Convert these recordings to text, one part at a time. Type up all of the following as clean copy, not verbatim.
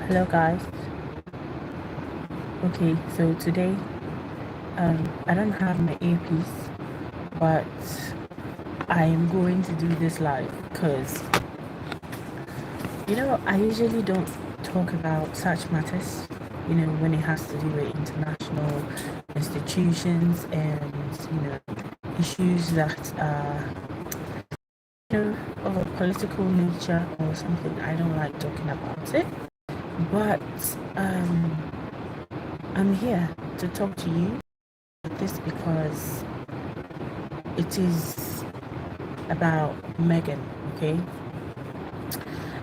Hello guys. Okay, so today I don't have my earpiece, but I am going to do this live because I usually don't talk about such matters, when it has to do with international institutions and issues that are of a political nature or something. I don't like talking about it, but I'm here to talk to you about this because it is about Meghan, okay,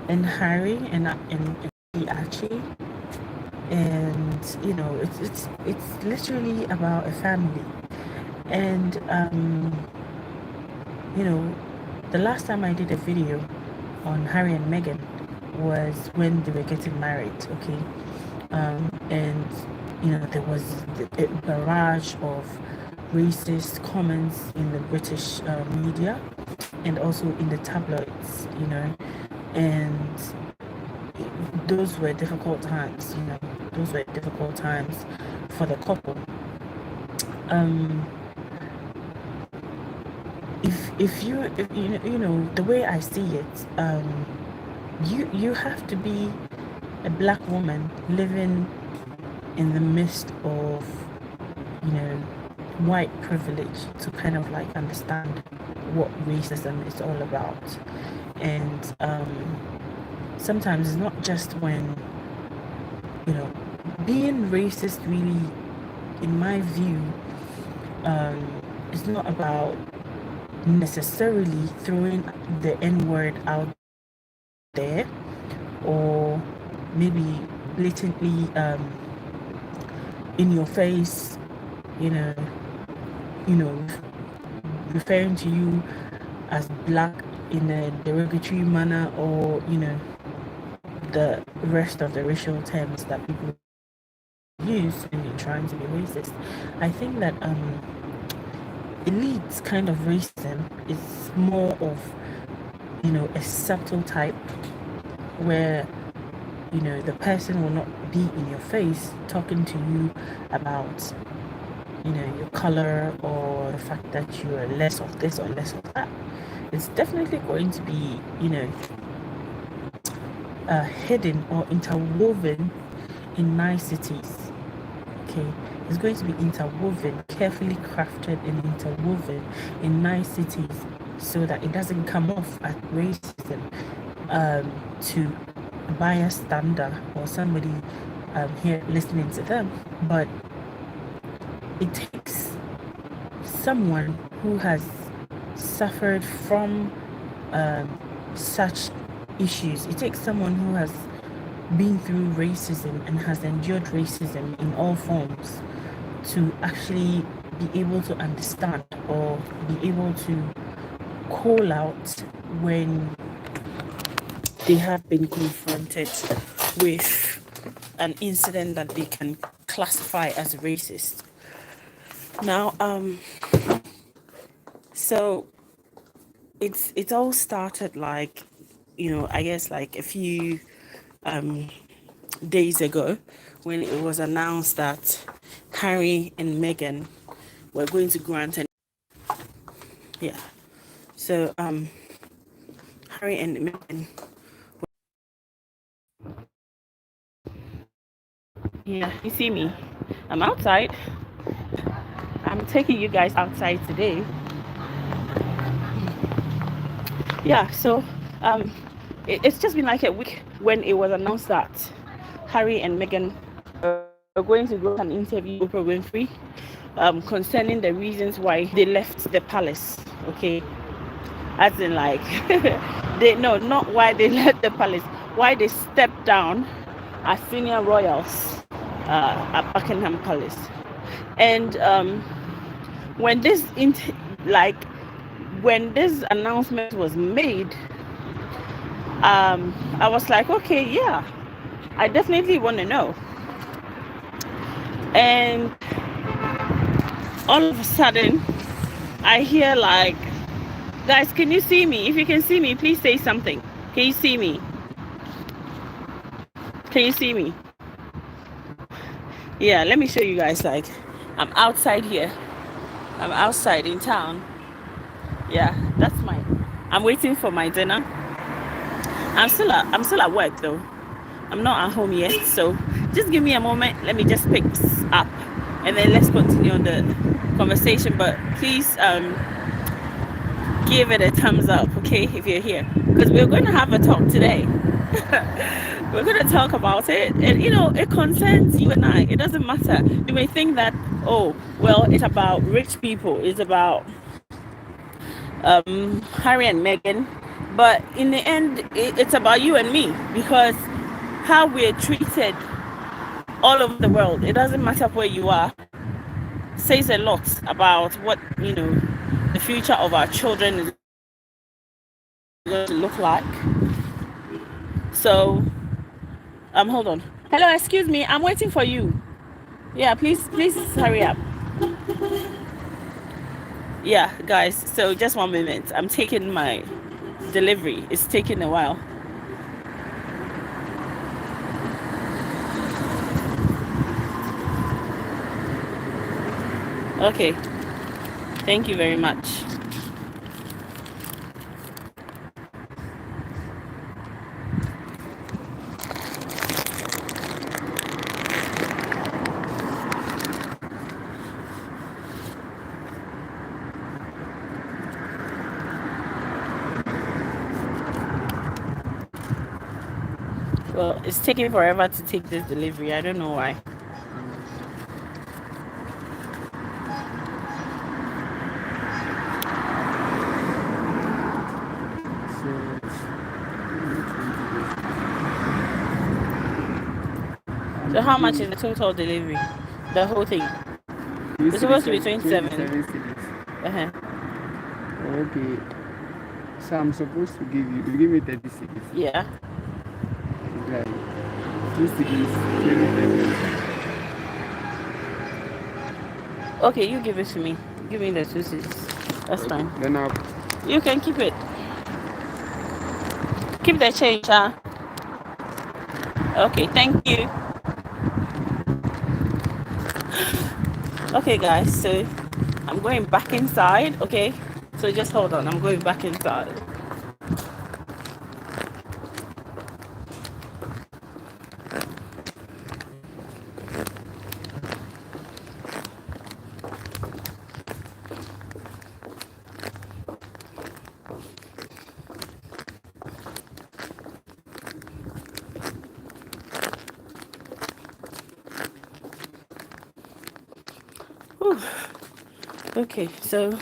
and Harry and Archie, and it's literally about a family, and the last time I did a video on Harry and Meghan was when they were getting married, okay, and there was a barrage of racist comments in the British media and also in the tabloids, and those were difficult times, those were difficult times for the couple. If the way I see it, you have to be a black woman living in the midst of white privilege to kind of like understand what racism is all about. And sometimes it's not just when being racist really, in my view, it's not about necessarily throwing the N-word out there or maybe blatantly in your face, referring to you as black in a derogatory manner, or the rest of the racial terms that people use when they're trying to be racist. I think that elite kind of racism is more of a subtle type where the person will not be in your face talking to you about your color or the fact that you are less of this or less of that. It's definitely going to be hidden or interwoven in niceties. Okay, it's going to be interwoven, carefully crafted and interwoven in niceties so that it doesn't come off as racism to a bystander or somebody here listening to them. But it takes someone who has suffered from such issues. It takes someone who has been through racism and has endured racism in all forms to actually be able to understand or be able to call out when they have been confronted with an incident that they can classify as racist. Now, so it all started like, I guess like a few days ago when it was announced that Harry and Meghan were going to grant an so Harry and Meghan you see me, I'm outside. I'm taking you guys outside today. So it's just been like a week when it was announced that Harry and Meghan are going to go and interview Oprah Winfrey concerning the reasons why they left the palace. Okay, as in like not why they left the palace, why they stepped down as senior royals at Buckingham Palace. And when this when this announcement was made, I was like, okay, yeah, I definitely want to know. And all of a sudden I hear like, guys, can you see me? If you can see me, please say something. Can you see me? Can you see me? Yeah, let me show you guys. Like, I'm outside here. I'm outside in town. Yeah, that's my. I'm waiting for my dinner. I'm still at work though. I'm not at home yet, so just give me a moment. Let me just pick this up, and then let's continue on the conversation. But please, give it a thumbs up, okay, if you're here, because we're going to have a talk today. We're going to talk about it, and you know, it concerns you and I. It doesn't matter. You may think that, oh, well, it's about rich people. It's about Harry and Meghan, but in the end, it's about you and me, because how we're treated all over the world, it doesn't matter where you are, says a lot about what, you know, the future of our children is going to look like. So hold on. Hello, excuse me, I'm waiting for you. Yeah, please hurry up. Yeah, guys, so just 1 minute. I'm taking my delivery. It's taking a while. Okay, thank you very much. Well, it's taking forever to take this delivery. I don't know why. So how much is the total delivery? The whole thing? It's supposed to be 27. Uh-huh. Okay. So I'm supposed to give me 30 seconds. Yeah. Like, this is Okay, you give it to me. Give me the 2 cities. That's okay, fine. Then you can keep it. Keep the change, huh? Okay, thank you. Okay, guys, so I'm going back inside, okay? So just hold on, I'm going back inside. Whew. Okay, so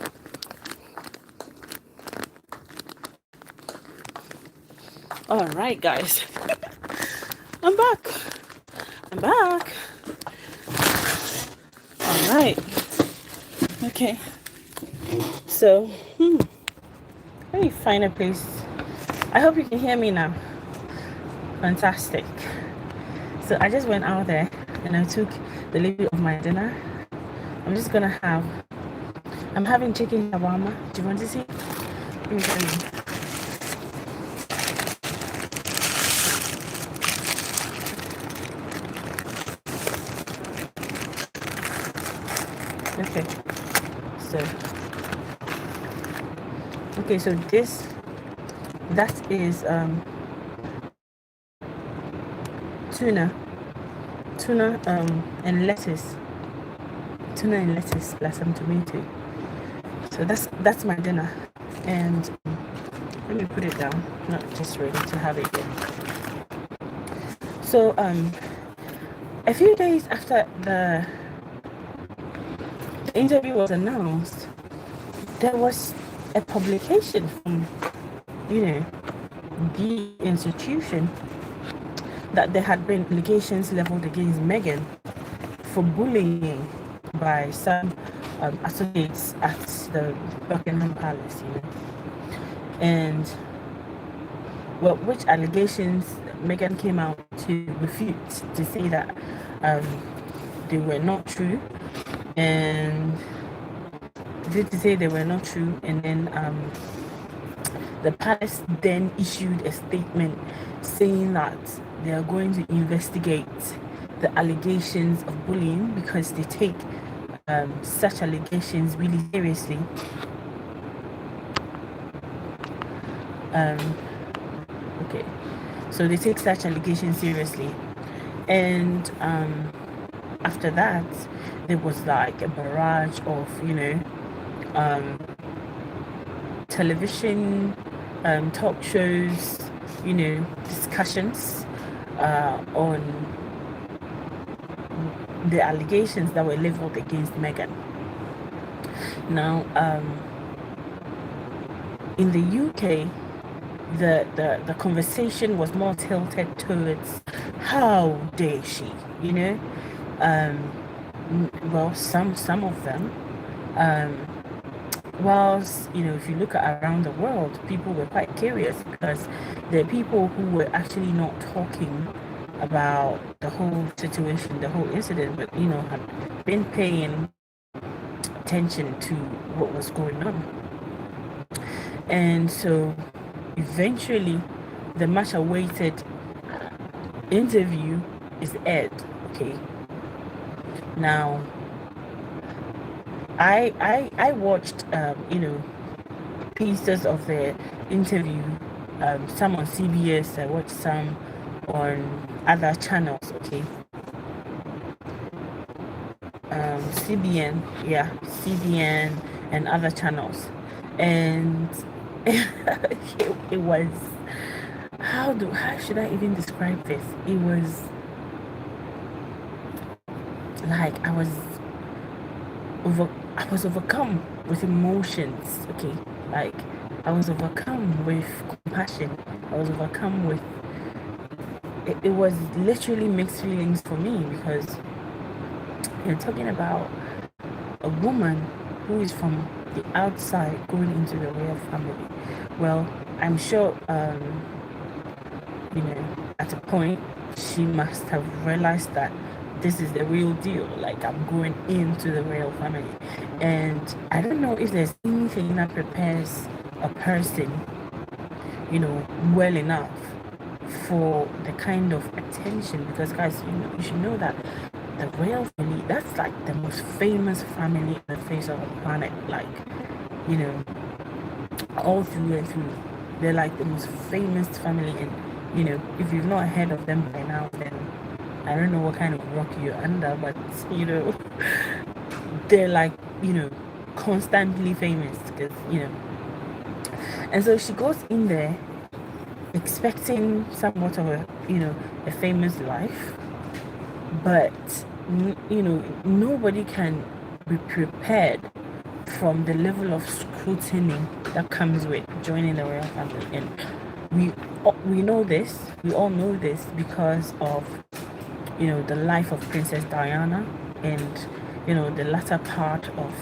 all right, guys. I'm back. All right. Okay. So, let me find a place. I hope you can hear me now. Fantastic. So I just went out there and I took the delivery of my dinner. I'm just gonna I'm having chicken shawarma. Do you want to see? Let me show you. Okay, so that is tuna and lettuce plus some tomato. So that's my dinner, and let me put it down, not just ready to have it yet. So a few days after the interview was announced, there was a publication from, the institution that there had been allegations leveled against Meghan for bullying by some associates at the Buckingham Palace, and which allegations Meghan came out to refute, to say that they were not true, and and then the palace then issued a statement saying that they are going to investigate the allegations of bullying because they take such allegations really seriously. Okay, so they take such allegations seriously, and after that, there was like a barrage of television talk shows, discussions on the allegations that were leveled against Meghan. Now, in the UK, the conversation was more tilted towards how dare she, well, some of them, whilst if you look at around the world, people were quite curious because there are people who were actually not talking about the whole situation, the whole incident, but had been paying attention to what was going on. And so eventually the much awaited interview is aired. Okay, now I watched pieces of the interview, some on CBS, I watched some on other channels. Okay, CBN and other channels, and it was, how should I even describe this? It was like I was overcome with emotions. Okay, like I was overcome with compassion. I was overcome with it was literally mixed feelings for me, because you're talking about a woman who is from the outside going into the royal family. Well, I'm sure at a point she must have realized that this is the real deal, like I'm going into the royal family. And I don't know if there's anything that prepares a person well enough for the kind of attention, because guys, you should know that the royal family, that's like the most famous family on the face of the planet, like all through and through. They're like the most famous family, and if you've not heard of them by now, then I don't know what kind of rock you're under, but they're like constantly famous, because and so she goes in there expecting somewhat of a famous life, but nobody can be prepared from the level of scrutiny that comes with joining the royal family. And we know this, we all know this because of the life of Princess Diana, and the latter part of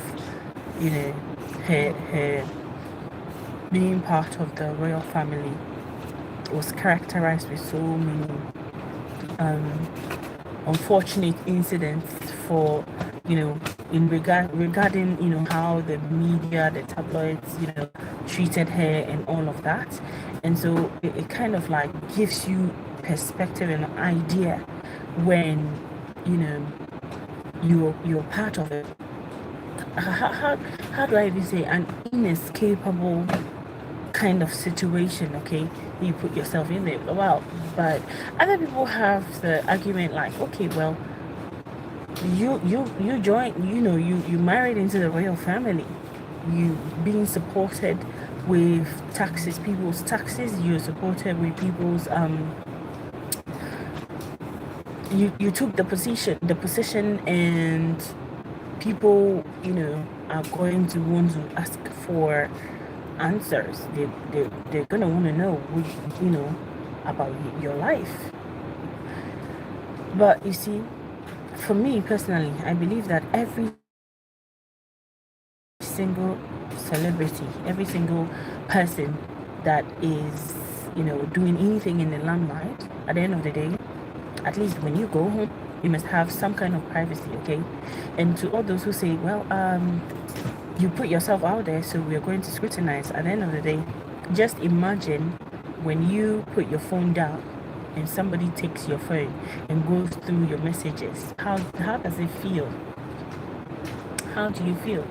her being part of the royal family was characterized with so many unfortunate incidents for regarding how the media, the tabloids treated her and all of that. And so it kind of like gives you perspective and idea when you're part of it. How do I even say, an inescapable kind of situation, okay, you put yourself in there. Well, but other people have the argument like, okay, well, you joined, you married into the royal family, you being supported with people's taxes, you're supported with people's you took the position, and people are going to want to ask for answers. They're gonna want to know about your life. But you see, for me personally, I believe that every single celebrity, every single person that is doing anything in the limelight, at the end of the day, at least when you go home, you must have some kind of privacy. Okay. And to all those who say, well, you put yourself out there, so we're going to scrutinize. At the end of the day, just imagine when you put your phone down and somebody takes your phone and goes through your messages, how does it feel? How do you feel?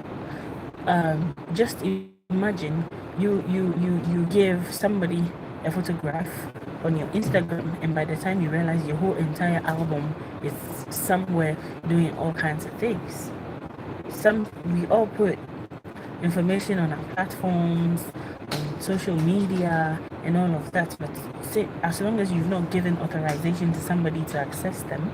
Just imagine you give somebody a photograph on your Instagram, and by the time you realize your whole entire album is somewhere doing all kinds of things. We all put information on our platforms, on social media, and all of that, but as long as you've not given authorization to somebody to access them,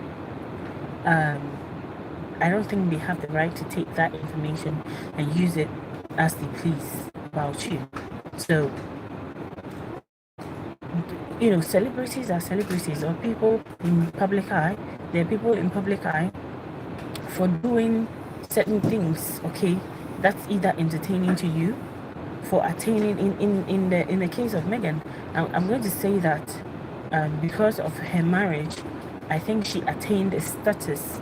I don't think they have the right to take that information and use it as they please about you. So, celebrities are celebrities, or people in public eye. There are people in public eye for doing certain things, okay? That's either entertaining to you, for attaining, in the case of Meghan, I'm going to say that because of her marriage, I think she attained a status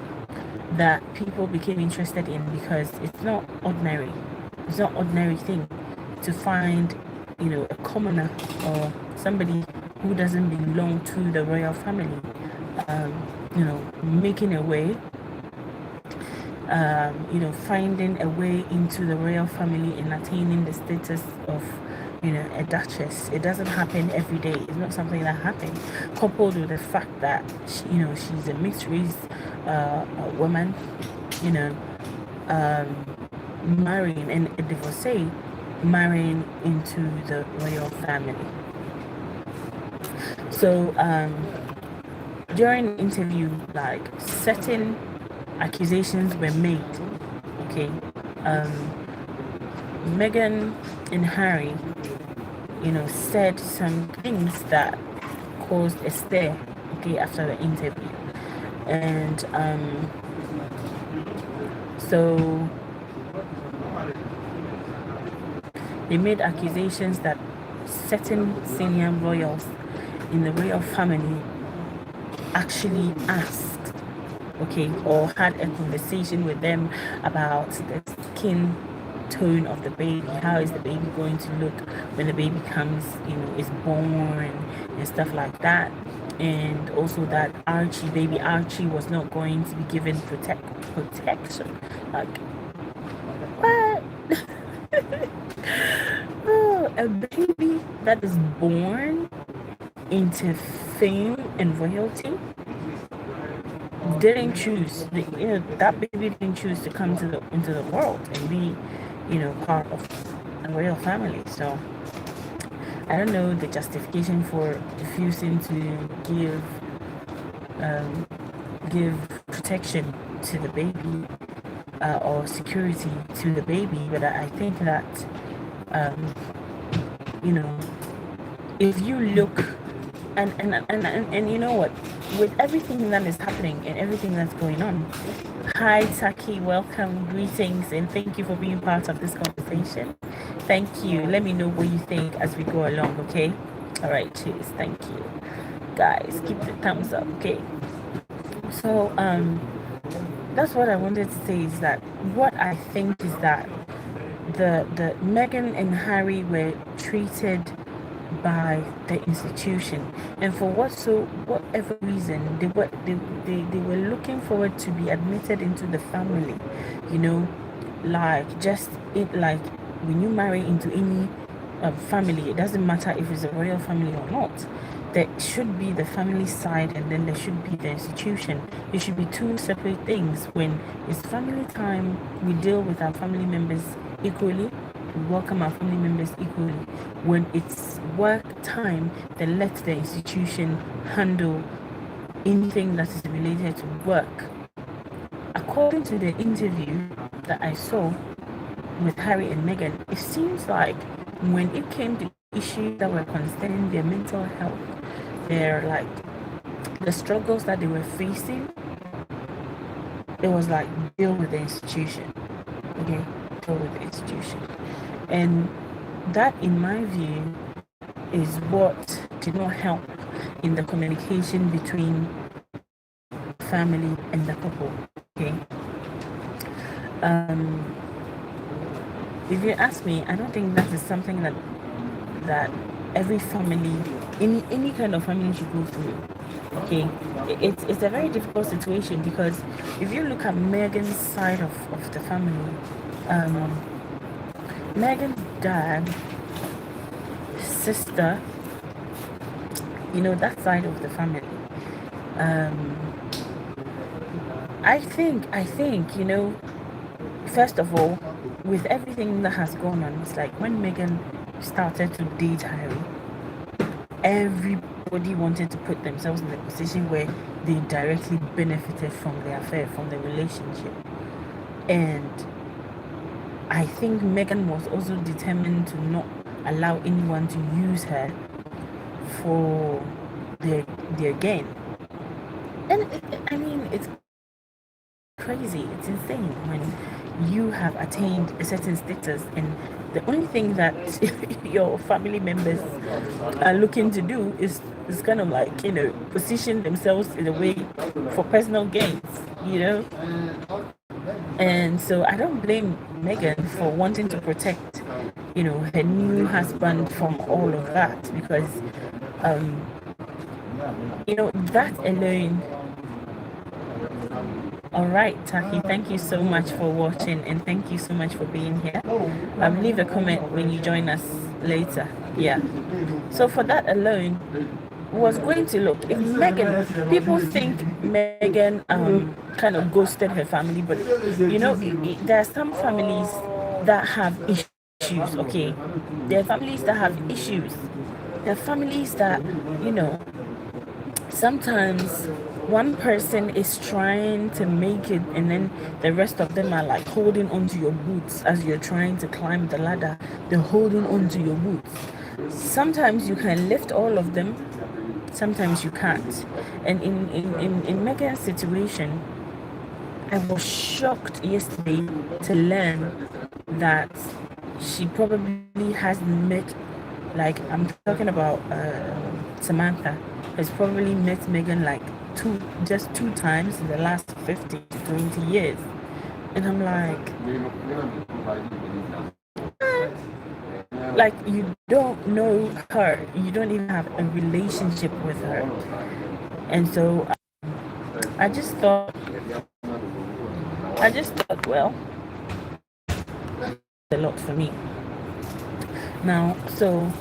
that people became interested in, because it's not ordinary thing to find a commoner or somebody who doesn't belong to the royal family making a way, finding a way into the royal family and attaining the status of a duchess. It doesn't happen every day. It's not something that happens, coupled with the fact that she's a mixed race woman, marrying, and a divorcee marrying into the royal family. So during the interview, like, certain accusations were made, okay? Meghan and Harry said some things that caused a stir, okay, after the interview. And so they made accusations that certain senior royals in the royal family actually asked, okay, or had a conversation with them about the skin tone of the baby. How is the baby going to look when the baby comes, is born, and stuff like that. And also that baby Archie was not going to be given protection. Like, what? Oh, a baby that is born into fame and royalty didn't choose. That baby didn't choose to come into the world and be, part of a royal family. So I don't know the justification for refusing to give protection to the baby or security to the baby, but I think that if you look and you know what, with everything that is happening and everything that's going on. Hi Taki, welcome, greetings, and thank you for being part of this conversation. Thank you. Let me know what you think as we go along, okay? All right, cheers. Thank you, guys. Keep the thumbs up, okay? So that's what I wanted to say, is that what I think is that the Meghan and Harry were treated by the institution, and for whatever reason they were looking forward to be admitted into the family, like when you marry into any family, it doesn't matter if it's a royal family or not. There should be the family side, and then there should be the institution. It should be two separate things. When it's family time, we deal with our family members equally. We welcome our family members equally. When it's work time, then let the institution handle anything that is related to work. According to the interview that I saw with Harry and Meghan, it seems like when it came to issues that were concerning their mental health, the struggles that they were facing, it was like, deal with the institution, okay? Deal with the institution. And that, in my view, is what did not help in the communication between family and the couple, okay? If you ask me, I don't think that is something that every family, any kind of family should go through. Okay, it's a very difficult situation because if you look at Meghan's side of the family, um, Meghan's dad, sister, that side of the family. Um, I think, first of all, with everything that has gone on, it's like when Meghan started to date Harry, everybody wanted to put themselves in a position where they directly benefited from the affair, from the relationship. And I think Meghan was also determined to not allow anyone to use her for their gain. And I mean, it's crazy, it's insane when you have attained a certain status and the only thing that your family members are looking to do is kind of like, position themselves in a way for personal gains. And so I don't blame Meghan for wanting to protect, her new husband from all of that, because that alone. All right, Taki, thank you so much for watching and thank you so much for being here. Leave a comment when you join us later. Yeah. So for that alone, was going to look, if Meghan, people think Meghan kind of ghosted her family, but there are some families that have issues. Okay, there are families that have issues. There are families that sometimes one person is trying to make it and then the rest of them are like holding onto your boots as you're trying to climb the ladder. They're holding onto your boots. Sometimes you can lift all of them, sometimes you can't. And in Meghan's situation, I was shocked yesterday to learn that she probably has met, like, I'm talking about Samantha, has probably met Meghan like just two times in the last 50 to 20 years. And I'm like, you don't know her, you don't even have a relationship with her. And so I just thought, well, a lot for me now. So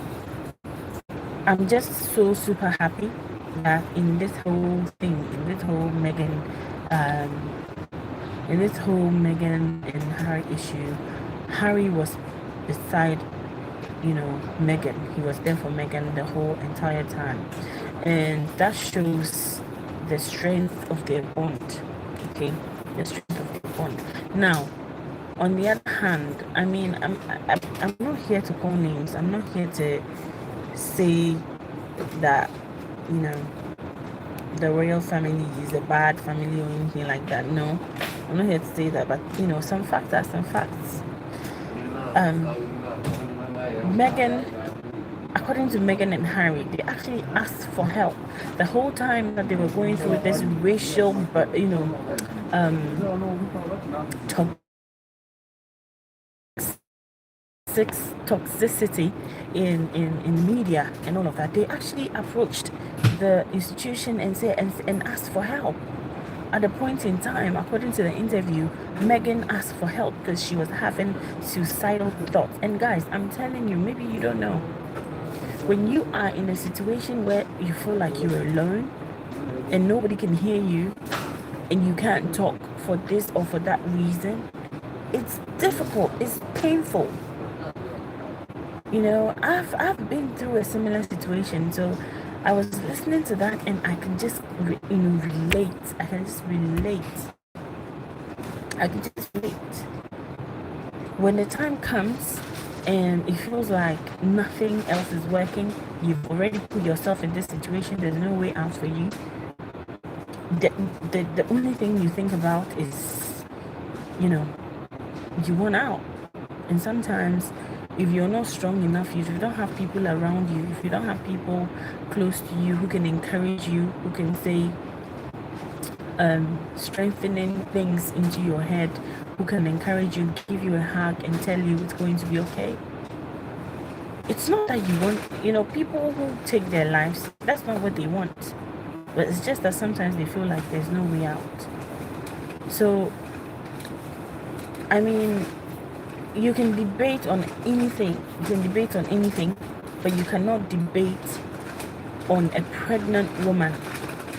I'm just so super happy that in this whole thing, in this whole Meghan and Harry issue, Harry was beside Meghan. He was there for Meghan the whole entire time, and that shows the strength of their bond. Okay, the strength of their bond. Now, on the other hand, I mean, I'm not here to call names. I'm not here to say that the royal family is a bad family or anything like that. No, I'm not here to say that, but some facts are some facts. Meghan, according to Meghan and Harry, they actually asked for help the whole time that they were going through this racial, but toxicity in media and all of that. They actually approached the institution and asked for help. At a point in time, according to the interview, Meghan asked for help because she was having suicidal thoughts. And guys, I'm telling you, maybe you don't know, when you are in a situation where you feel like you're alone and nobody can hear you and you can't talk for this or for that reason, it's difficult, it's painful. I've been through a similar situation, so I was listening to that and I can just relate. I can just relate. When the time comes and it feels like nothing else is working, you've already put yourself in this situation, there's no way out for you. The only thing you think about is, you want out. And sometimes if you're not strong enough, if you don't have people around you, if you don't have people close to you who can encourage you, who can say strengthening things into your head, who can encourage you, give you a hug and tell you it's going to be okay. It's not that you want, people who take their lives, that's not what they want. But it's just that sometimes they feel like there's no way out. So, I mean, you can debate on anything. You can debate on anything, but you cannot debate on a pregnant woman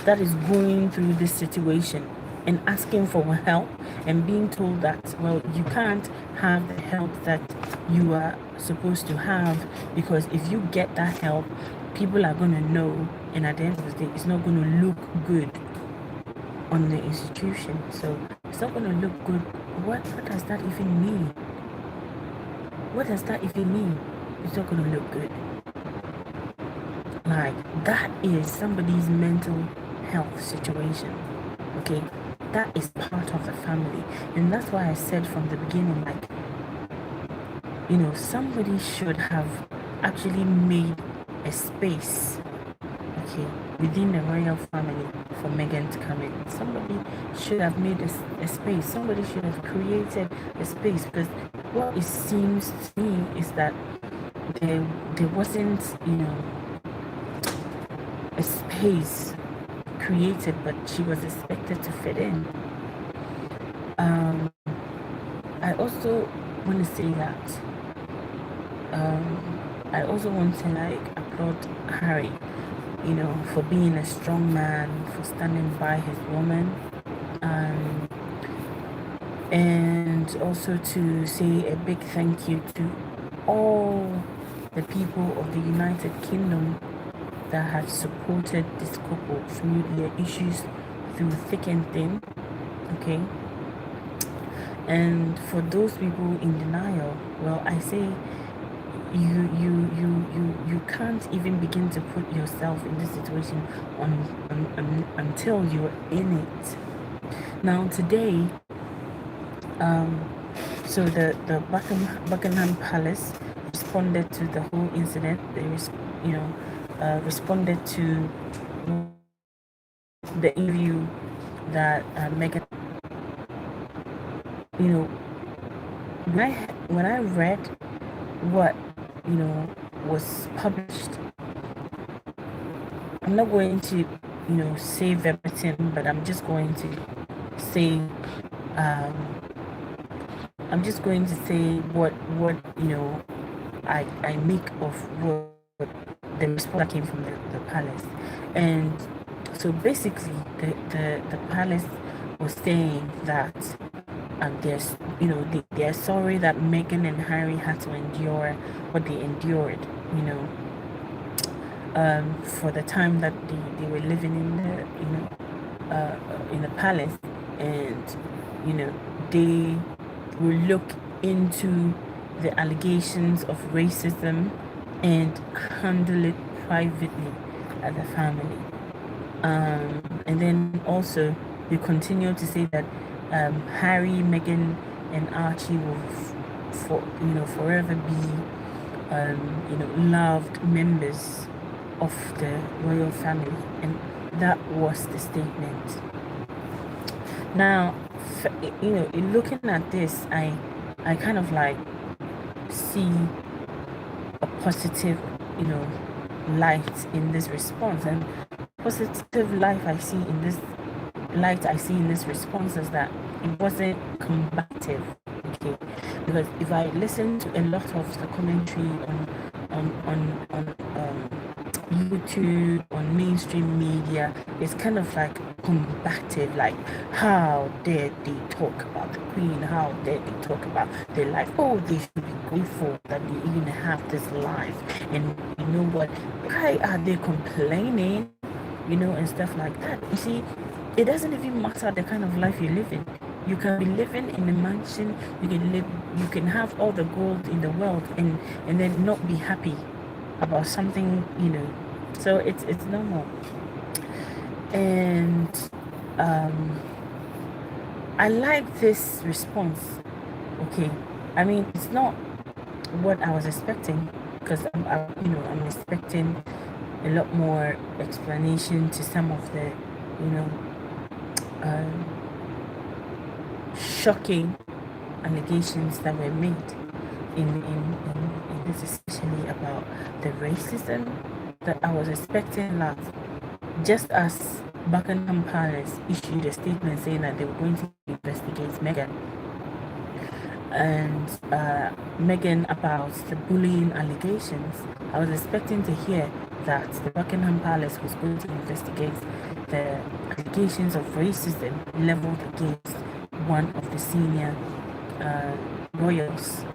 that is going through this situation and asking for help and being told that, well, you can't have the help that you are supposed to have, because if you get that help, people are going to know, and at the end of the day, it's not going to look good on the institution. So it's not going to look good. What does that even mean? What does that even mean? It's not going to look good. Like, that is somebody's mental health situation. Okay, that is part of the family. And that's why I said from the beginning, like, you know, somebody should have actually made a space, okay, within the royal family for Meghan to come in. Somebody should have made a space. Somebody should have created a space, because what it seems to me is that there wasn't, you know, a space created, but she was expected to fit in. I also want to say that I also want to like applaud Harry, you know, for being a strong man, for standing by his woman, and also to say a big thank you to all the people of the United Kingdom that have supported this couple through their issues, through thick and thin. Okay, and for those people in denial, well, I say you can't even begin to put yourself in this situation until you're in it. Now today, so the Buckingham Palace responded to the whole incident. They responded to the interview that Meghan, you know, when I read what, you know, was published, I'm not going to, you know, say verbatim, but I'm just going to say what you know, I make of what the response that came from the palace. And so basically the palace was saying that there's, you know, they're sorry that Meghan and Harry had to endure what they endured, you know, for the time that they were living in the, you know, in the palace. And, you know, they will look into the allegations of racism and handle it privately as a family. And then also they continue to say that Harry, Meghan, and Archie will forever be you know, loved members of the royal family. And that was the statement. Now, you know, in looking at this, I kind of like see a positive, you know, light in this response. And positive light I see in this response is that it wasn't combative. Okay, because if I listen to a lot of the commentary on YouTube, on mainstream media, it's kind of like combative, like, how dare they talk about the Queen, how dare they talk about their life, oh, they should be grateful that they even have this life, and you know what, why are they complaining, you know, and stuff like that. You see, it doesn't even matter the kind of life you live in. You can be living in a mansion, you can have all the gold in the world, and then not be happy about something, you know. So it's normal. And I like this response. Okay, I mean, it's not what I was expecting, because I'm expecting a lot more explanation to some of the, you know, shocking allegations that were made in this, especially about the racism, that I was expecting a lot. just as Buckingham Palace issued a statement saying that they were going to investigate Meghan and Meghan about the bullying allegations, I was expecting to hear that the Buckingham Palace was going to investigate the allegations of racism leveled against one of the senior royals,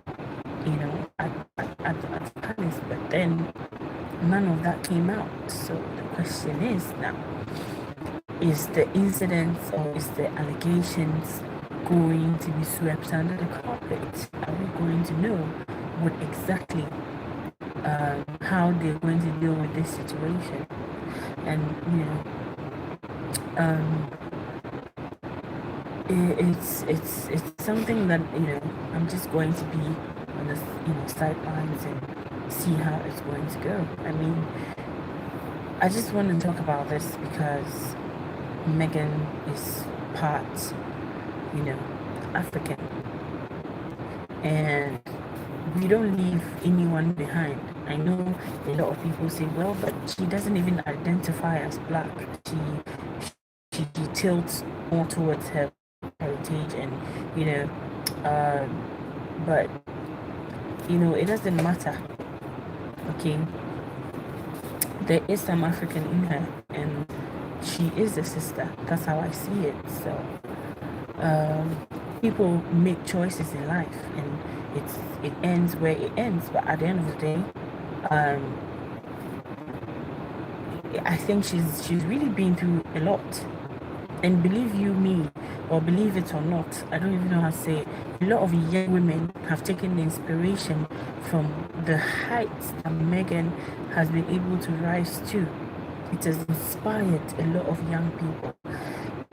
at the palace, but then none of that came out. So the question is now, is the incidents or is the allegations going to be swept under the carpet? Are we going to know what exactly how they're going to deal with this situation? And it's something that I'm just going to be on the sidelines and see how it's going to go. I mean, I just want to talk about this because Meghan is part African, and we don't leave anyone behind. I know a lot of people say, well, but she doesn't even identify as black. She tilts more towards her heritage, and but it doesn't matter. Okay, there is some African in her, and she is a sister. That's how I see it. So people make choices in life, and it ends where it ends. But at the end of the day, I think she's really been through a lot. And believe you me, or believe it or not, I don't even know how to say it, a lot of young women have taken inspiration from the heights that Meghan has been able to rise to. It has inspired a lot of young people.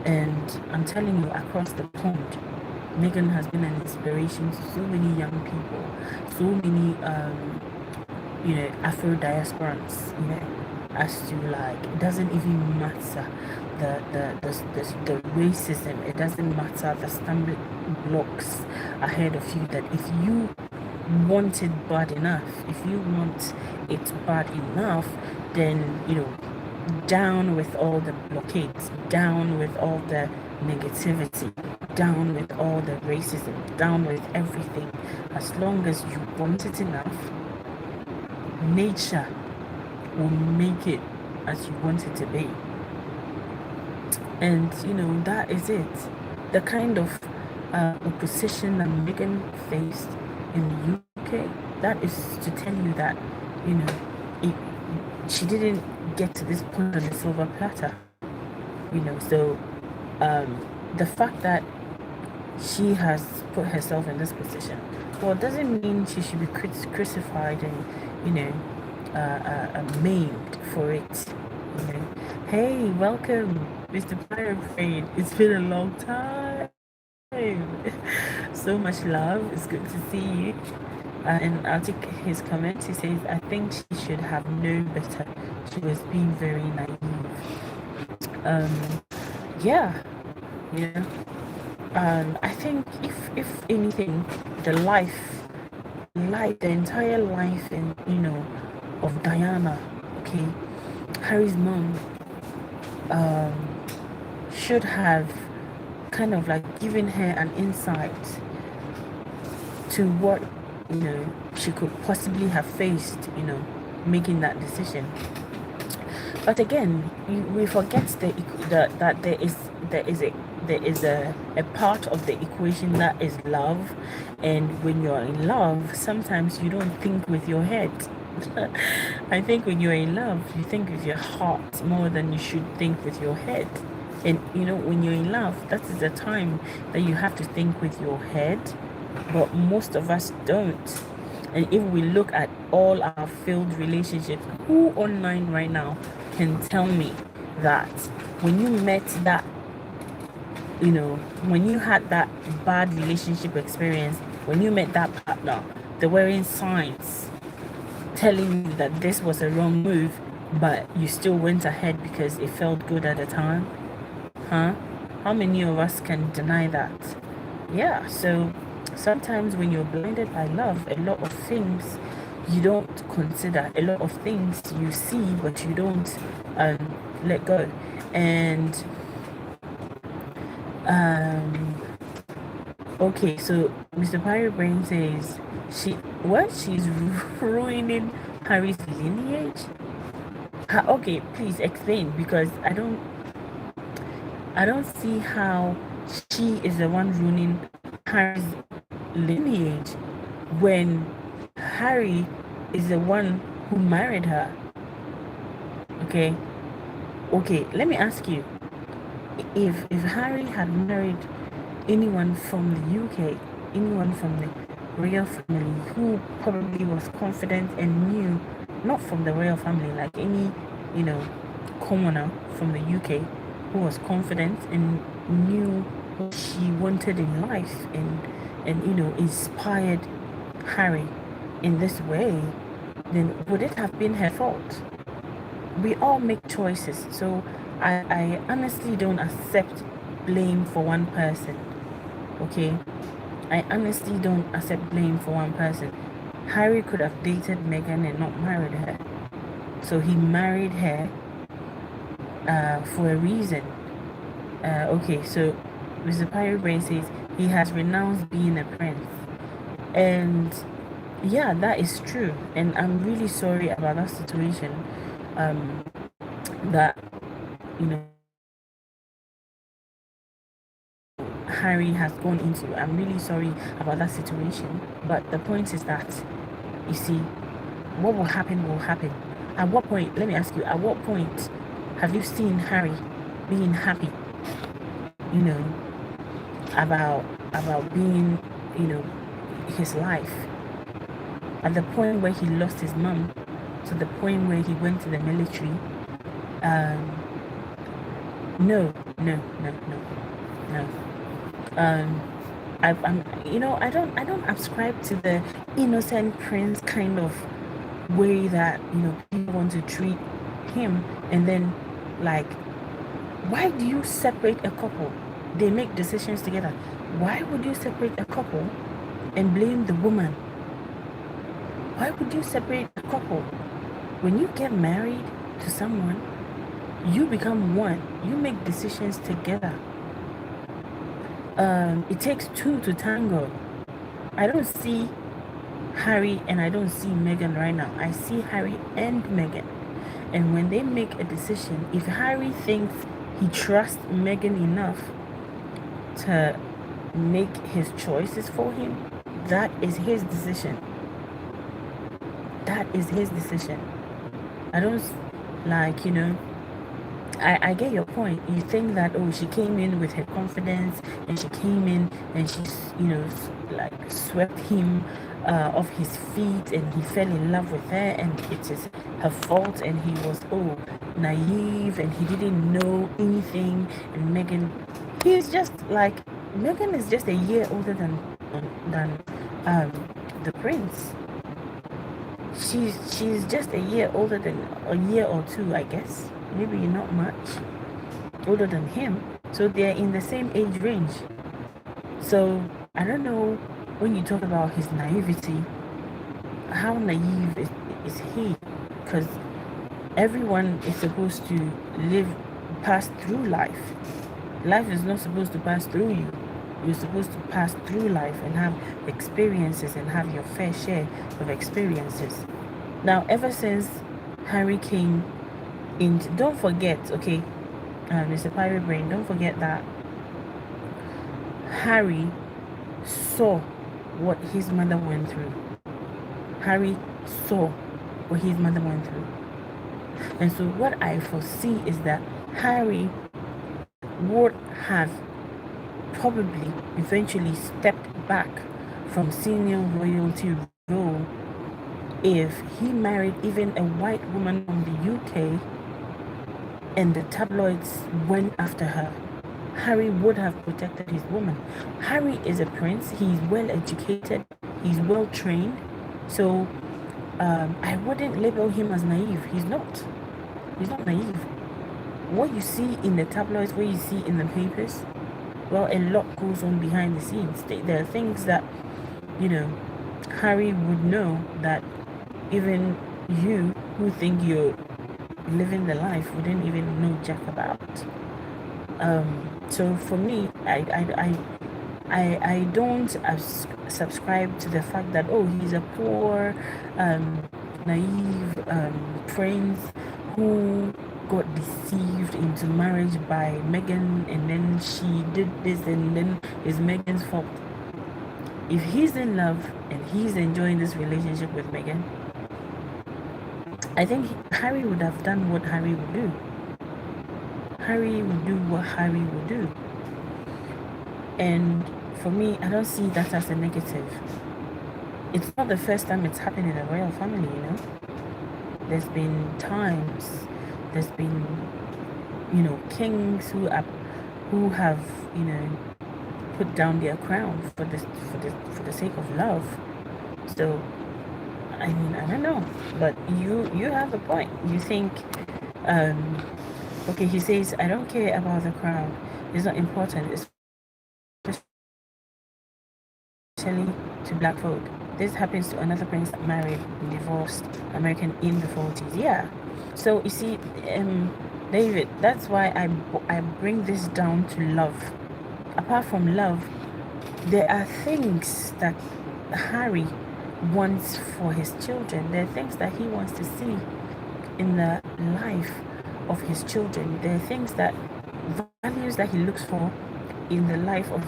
And I'm telling you, across the pond, Meghan has been an inspiration to so many young people, so many Afro diasporans, as to, like, it doesn't even matter the racism, it doesn't matter the stumbling blocks ahead of you, that if you want it bad enough, if you want it bad enough, then down with all the blockades, down with all the negativity, down with all the racism, down with everything. As long as you want it enough, nature will make it as you want it to be. And that is it. The kind of opposition that Meghan faced in the UK, that is to tell you that she didn't get to this point on a silver platter. So the fact that she has put herself in this position, well, it doesn't mean she should be crucified and maimed for it. Hey, welcome, Mr. Pirate. It's been a long time. So much love. It's good to see you. And I'll take his comment. He says, I think she should have known better. She was being very naive. Yeah. I think if anything, the entire life of Diana, okay, Harry's mom, should have kind of like given her an insight to what she could possibly have faced making that decision. But again, we forget that there is a part of the equation that is love, and when you're in love, sometimes you don't think with your head. I think when you're in love, you think with your heart more than you should think with your head. And when you're in love, that is the time that you have to think with your head, but most of us don't. And if we look at all our failed relationships, who online right now can tell me that when you met that, when you had that bad relationship experience, when you met that partner, there weren't signs telling you that this was a wrong move, but you still went ahead because it felt good at the time? How many of us can deny that? Yeah, so sometimes when you're blinded by love, a lot of things you don't consider a lot of things you see, but you don't let go. And okay, so Mr. Pirate Brain says she's ruining Harry's lineage. Okay, please explain, because I don't see how she is the one ruining Harry's lineage when Harry is the one who married her. Okay, let me ask you, if Harry had married anyone from the UK, anyone from the royal family who probably was confident and knew, not from the royal family, like any, commoner from the UK who was confident and knew what she wanted in life, and inspired Harry in this way, then would it have been her fault? We all make choices, so I honestly don't accept blame for one person. Okay, I honestly don't accept blame for one person. Harry could have dated Meghan and not married her, so he married her for a reason. Okay, so Mr. Pirate Brain says he has renounced being a prince, and yeah, that is true, and I'm really sorry about that situation that Harry has gone into. I'm really sorry about that situation, but the point is that, you see, what will happen will happen. At what point, let me ask you, at what point have you seen Harry being happy, about being, his life? At the point where he lost his mom, to the point where he went to the military, no. I don't ascribe to the innocent prince kind of way that people want to treat him. And then, like, why do you separate a couple? They make decisions together. Why would you separate a couple and blame the woman? Why would you separate a couple? When you get married to someone, you become one. You make decisions together. It takes two to tango. I don't see Harry and I don't see Meghan right now. I see Harry and Meghan. And when they make a decision, if Harry thinks he trusts Meghan enough to make his choices for him, that is his decision. That is his decision. I don't, like, I get your point. You think that, oh, she came in with her confidence, and she came in and she, like, swept him off his feet, and he fell in love with her, and it is her fault, and he was naive, and he didn't know anything. And Meghan, he's just like, Meghan is just a year older than the prince. She's just a year older than, a year or two, I guess. Maybe not much older than him, so they're in the same age range. So I don't know, when you talk about his naivety, how naive is he? Because everyone is supposed to pass through life. Life is not supposed to pass through you. You're supposed to pass through life and have experiences and have your fair share of experiences. Now, ever since Harry came in, don't forget, okay, Mr. Pirate Brain, don't forget that Harry saw what his mother went through. Harry saw what his mother went through. And so what I foresee is that Harry would have probably eventually stepped back from senior royalty role if he married even a white woman from the UK and the tabloids went after her. Harry would have protected his woman. Harry is a prince. He's well educated. He's well trained. So I wouldn't label him as naive. He's not. He's not naive. What you see in the tabloids, what you see in the papers, well, a lot goes on behind the scenes. There are things that, Harry would know that even you who think you're living the life wouldn't even know jack about. So for me, I don't subscribe to the fact that, oh, he's a poor, naive prince who got deceived into marriage by Meghan, and then she did this, and then it's Meghan's fault. If he's in love and he's enjoying this relationship with Meghan, I think Harry would have done what Harry would do. Harry would do what Harry would do. And for me, I don't see that as a negative. It's not the first time it's happened in a royal family, you know. There's been times, there's been, you know, kings who have, you know, put down their crown for the sake of love. So, I mean, I don't know, but you have a point. You think, okay, he says, I don't care about the crown. It's not important, especially to black folk. This happens to another prince that married, divorced American in the 40s. Yeah. So you see, David, that's why I bring this down to love. Apart from love, there are things that Harry wants for his children. There are things that he wants to see in the life of his children. There are things that, values that he looks for in the life of,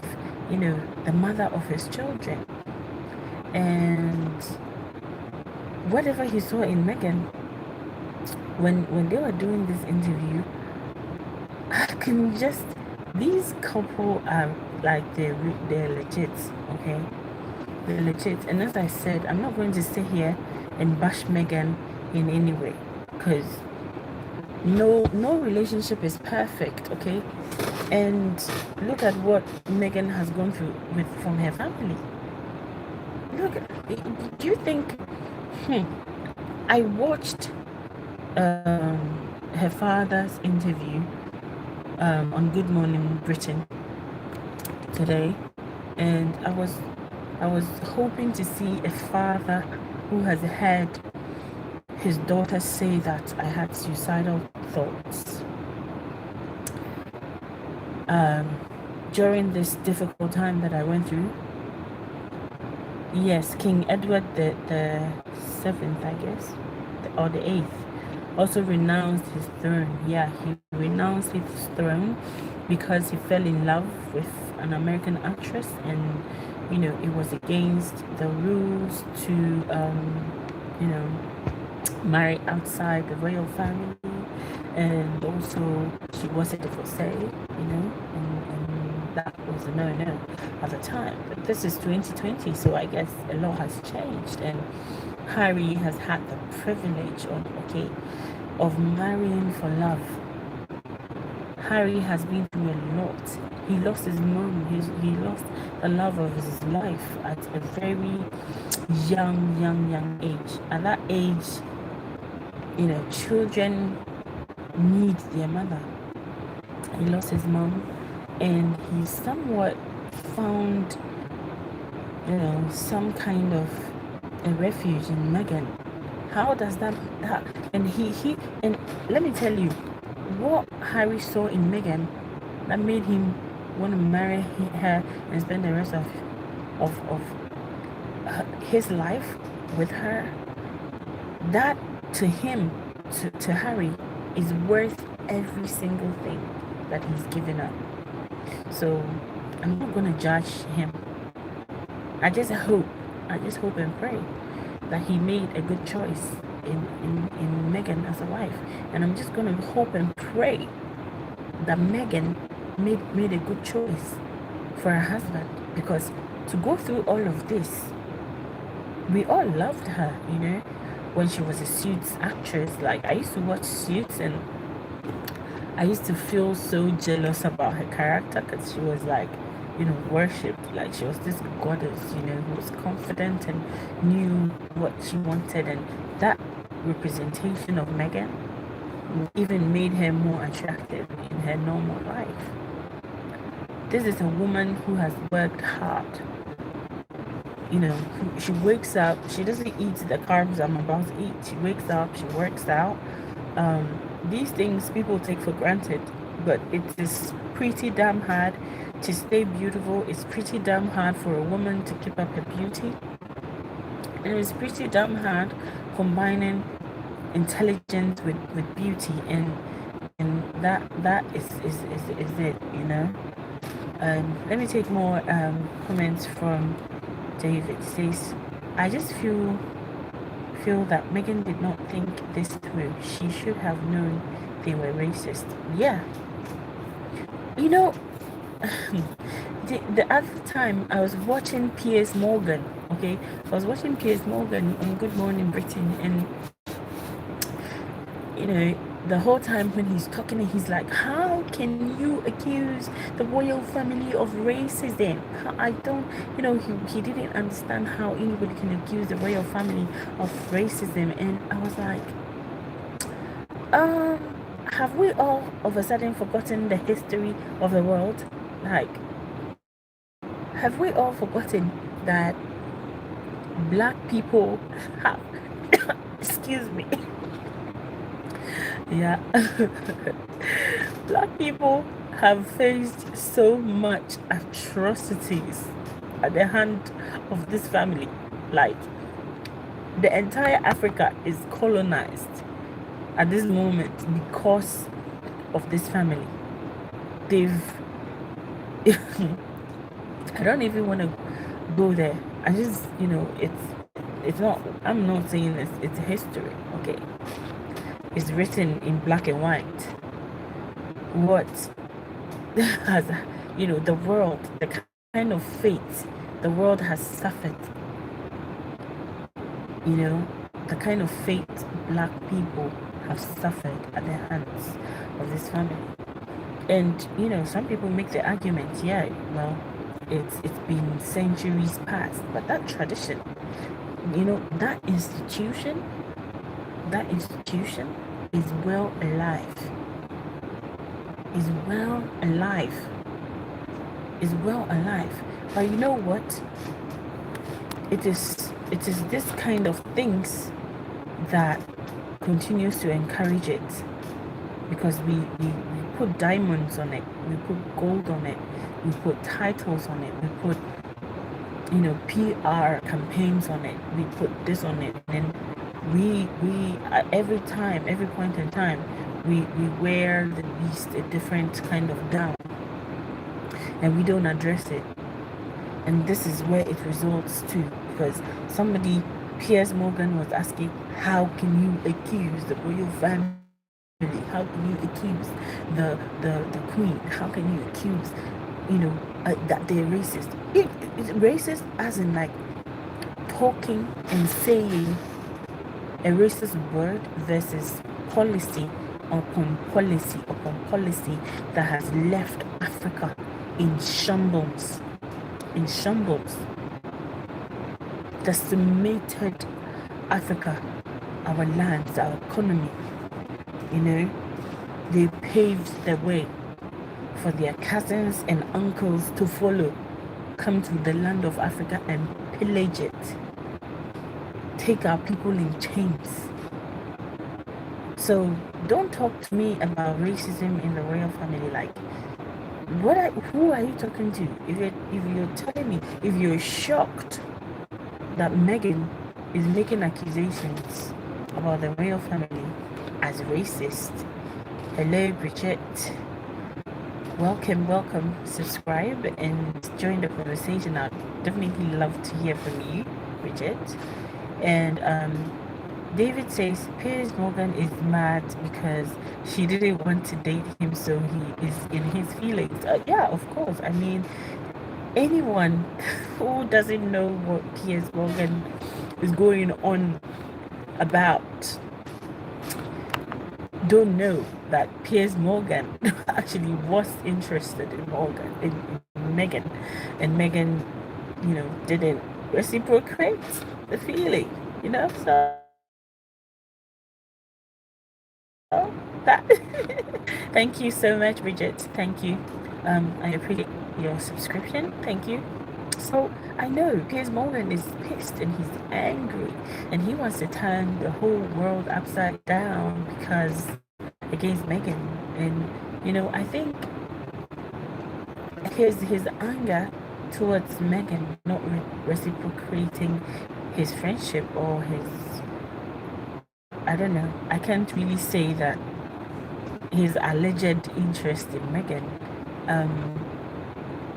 you know, the mother of his children. And whatever he saw in Meghan, when they were doing this interview, I can just, these couple are like, they're legit, okay? They're legit. And as I said, I'm not going to sit here and bash Meghan in any way, because no relationship is perfect, okay? And look at what Meghan has gone through from her family. Look, do you think, I watched her father's interview on Good Morning Britain today, and I was hoping to see a father who has heard his daughter say that I had suicidal thoughts during this difficult time that I went through. Yes, King Edward the 7th, I guess, or the 8th, also renounced his throne. Yeah, he renounced his throne because he fell in love with an American actress, and you know, it was against the rules to you know, marry outside the royal family, and also she was a divorcee, you know, and that was a no-no at the time. But this is 2020, so I guess a lot has changed, and Harry has had the privilege of marrying for love. Harry has been through a lot. He lost his mom. He lost the love of his life at a very young age. At that age, you know, children need their mother. He lost his mom, and he somewhat found, you know, some kind of a refuge in Meghan. How does that and he and let me tell you what Harry saw in Meghan that made him want to marry her and spend the rest of his life with her. That to him, to Harry, is worth every single thing that he's given up. So I'm not gonna judge him. I just hope and pray that he made a good choice in Meghan as a wife. And I'm just gonna hope and pray that Meghan made a good choice for her husband, because to go through all of this, we all loved her, you know, when she was a Suits actress. Like, I used to watch Suits, and I used to feel so jealous about her character, because she was like, you know, worshipped. Like, she was this goddess, you know, who was confident and knew what she wanted. And that representation of Meghan even made her more attractive in her normal life. This is a woman who has worked hard. you know, she wakes up, she doesn't eat the carbs I'm about to eat. She wakes up, she works out. These things people take for granted, but it is pretty damn hard to stay beautiful. It's pretty damn hard for a woman to keep up her beauty. And it's pretty damn hard combining intelligence with beauty, and that is it, you know. Let me take more comments from David. It says, I just feel that Meghan did not think this through. She should have known they were racist. Yeah. You know, the other time I was watching Piers Morgan, okay? I was watching Piers Morgan on Good Morning Britain, and you know, the whole time when he's talking, he's like, how can you accuse the royal family of racism? I don't, you know, he didn't understand how anybody can accuse the royal family of racism. And I was like, have we all of a sudden forgotten the history of the world? Like, have we all forgotten that black people have excuse me, yeah, black people have faced so much atrocities at the hand of this family. Like, the entire Africa is colonized at this moment because of this family. They've I don't even want to go there. I just, you know, it's not, I'm not saying it's history, okay? It's written in black and white what has, you know, the world, the kind of fate the world has suffered, you know, the kind of fate black people have suffered at the hands of this family. And you know, some people make the argument, yeah, well, it's been centuries past, but that tradition, you know, that institution is well alive. Is well alive. Is well alive. But you know what? It is this kind of things that continues to encourage it, because we put diamonds on it, we put gold on it, we put titles on it, we put, you know, PR campaigns on it, we put this on it, and we at every point in time, we wear the beast a different kind of down, and we don't address it. And this is where it results to, because somebody, Piers Morgan, was asking, how can you accuse the royal family? How can you accuse the queen? How can you accuse, you know, that they're racist? It's racist as in like talking and saying a racist word versus policy upon policy that has left Africa in shambles. In shambles. Decimated Africa, our lands, our economy. You know, they paved the way for their cousins and uncles to follow, come to the land of Africa and pillage it, take our people in chains. So don't talk to me about racism in the royal family. Like, who are you talking to? If you're telling me, if you're shocked that Meghan is making accusations about the royal family as racist, hello Bridget, welcome, subscribe and join the conversation. I'd definitely love to hear from you, Bridget. And David says Piers Morgan is mad because she didn't want to date him, so he is in his feelings. Yeah, of course. I mean, anyone who doesn't know what Piers Morgan is going on about don't know that Piers Morgan actually was interested in Meghan, and Meghan, you know, didn't reciprocate the feeling, you know. So that thank you so much, Bridget. Thank you. I appreciate your subscription. Thank you. So I know Piers Morgan is pissed and he's angry and he wants to turn the whole world upside down because against Meghan. And I think his anger towards Meghan not reciprocating his friendship or his, I don't know, I can't really say that his alleged interest in Meghan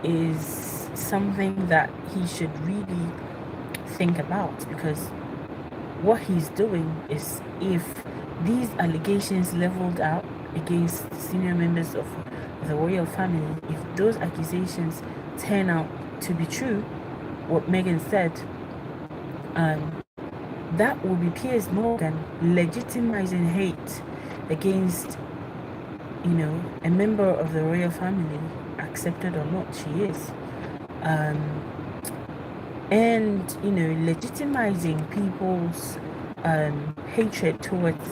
is something that he should really think about, because what he's doing is, if these allegations leveled out against senior members of the royal family, if those accusations turn out to be true, what Meghan said, that will be Piers Morgan legitimizing hate against, a member of the royal family, accepted or not she is. And, legitimizing people's hatred towards,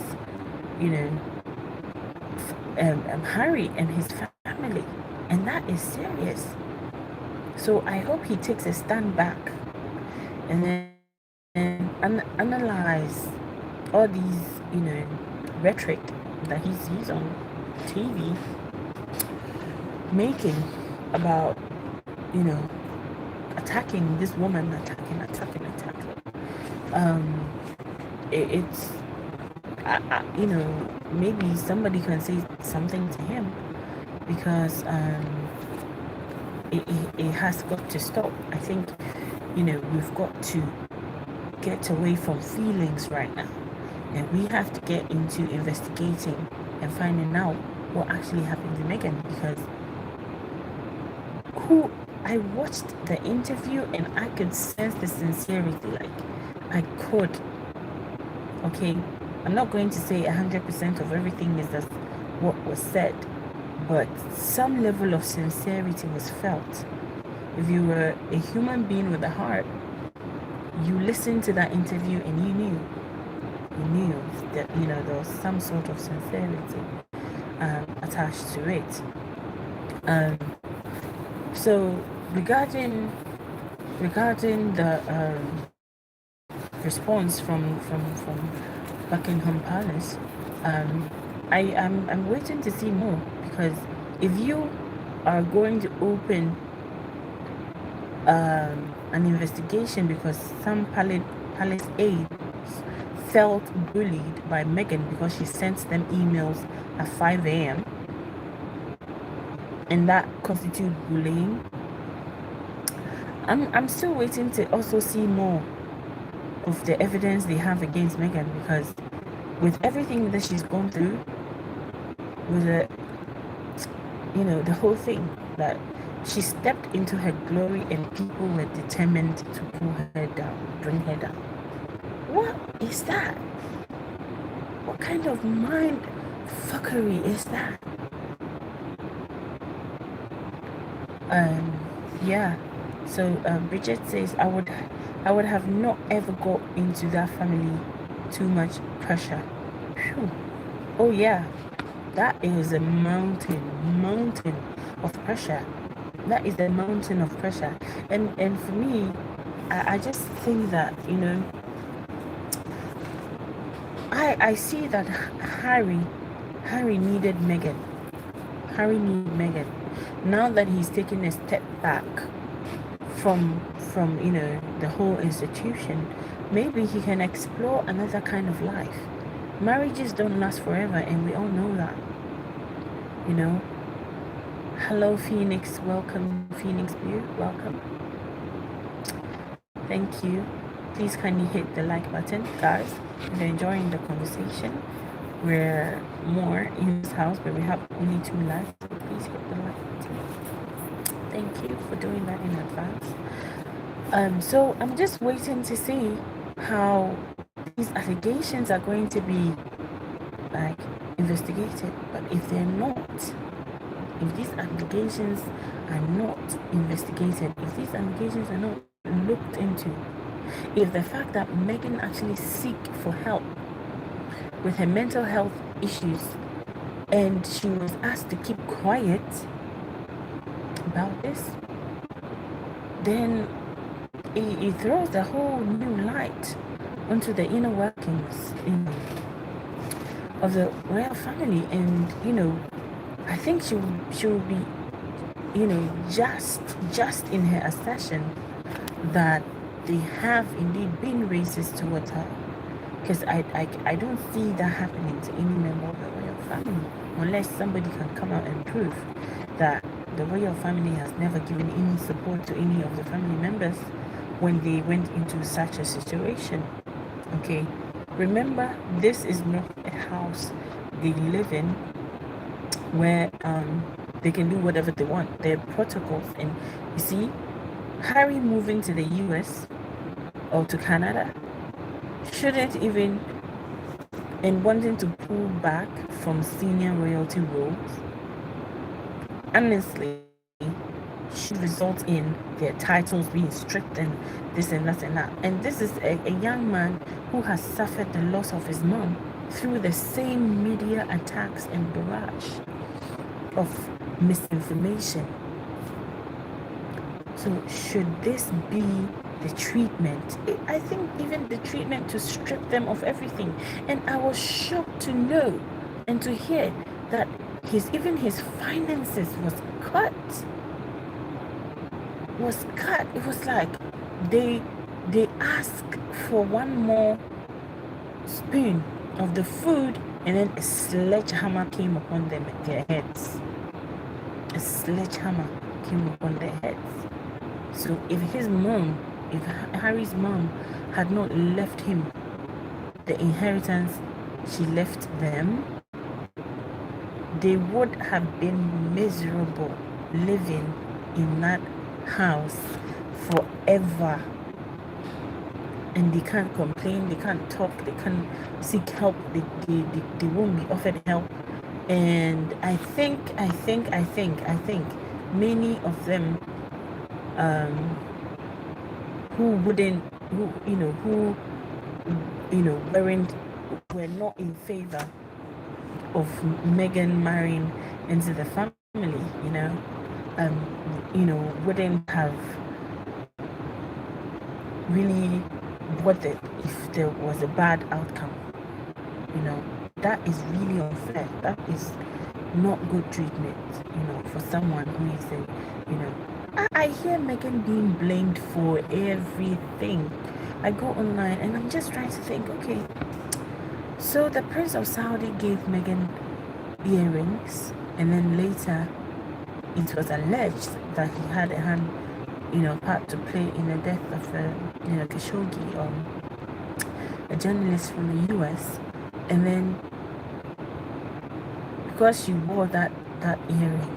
Harry and his family. And that is serious. So I hope he takes a stand back and then analyze all these, rhetoric that he sees on TV making about, attacking this woman, attacking. It's, maybe somebody can say something to him, because it has got to stop. I think, we've got to get away from feelings right now, and we have to get into investigating and finding out what actually happened to Meghan, because I watched the interview and I could sense the sincerity. Like, I could. Okay, I'm not going to say 100% of everything is just what was said, but some level of sincerity was felt. If you were a human being with a heart, you listened to that interview and you knew that there was some sort of sincerity attached to it. So regarding the response from Buckingham Palace, I'm waiting to see more, because if you are going to open an investigation because some palace aides felt bullied by Meghan because she sent them emails at 5 a.m. and that constitutes bullying, I'm still waiting to also see more of the evidence they have against Meghan, because with everything that she's gone through, with the whole thing, that she stepped into her glory and people were determined to pull her down, bring her down. What is that? What kind of mind fuckery is that? Yeah. So Bridget says, I would have not ever got into that family, too much pressure. Whew. Oh yeah, that is a mountain of pressure. That is a mountain of pressure. And for me, I just think that, I see that Harry needed Meghan. Harry needed Meghan. Now that he's taken a step back from the whole institution, maybe he can explore another kind of life. Marriages don't last forever, and we all know that. Hello Phoenix, welcome. Phoenix View, welcome. Thank you. Please kindly hit the like button, guys. If you're enjoying the conversation, we're more in this house, but we have only 2 likes, so please hit the like button. Thank you for doing that in advance. So I'm just waiting to see how these allegations are going to be investigated. But if they're not, if these allegations are not investigated, if these allegations are not looked into, if the fact that Meghan actually seek for help with her mental health issues and she was asked to keep quiet about this, then it throws a whole new light onto the inner workings of the royal family. And I think she will be just in her assertion that they have indeed been racist towards her, because I don't see that happening to any member of the royal family, unless somebody can come out and prove that the royal family has never given any support to any of the family members when they went into such a situation. Okay, remember, this is not a house they live in where they can do whatever they want. There are protocols. And you see, Harry moving to the US or to Canada shouldn't even, and wanting to pull back from senior royalty roles, honestly, should result in their titles being stripped and this and that and that. And this is a young man who has suffered the loss of his mom through the same media attacks and barrage of misinformation. So should this be the treatment? I think even the treatment to strip them of everything. And I was shocked to know and to hear that even his finances was cut. It was like they asked for one more spoon of the food, and then a sledgehammer came upon their heads. A sledgehammer came upon their heads. So if Harry's mom had not left him the inheritance she left them, they would have been miserable living in that house forever. And they can't complain, they can't talk, they can't seek help, they won't be offered help. And I think many of them were not in favor of Meghan marrying into the family, wouldn't have really bothered if there was a bad outcome. That is really unfair. That is not good treatment, for someone who is I hear Meghan being blamed for everything. I go online and I'm just trying to think, okay, so the Prince of Saudi gave Meghan earrings, and then later it was alleged that he had a hand, part to play in the death of Khashoggi, a journalist from the US. And then because she wore that earring,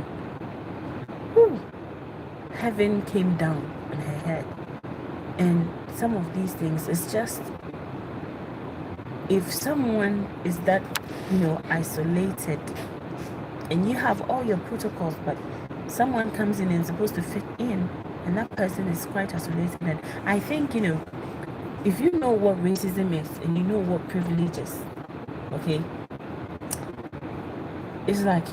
heaven came down on her head. And some of these things, it's just, if someone is that isolated, and you have all your protocols, but someone comes in and is supposed to fit in, and that person is quite isolated, and I think if you know what racism is and you know what privilege is, okay, it's like,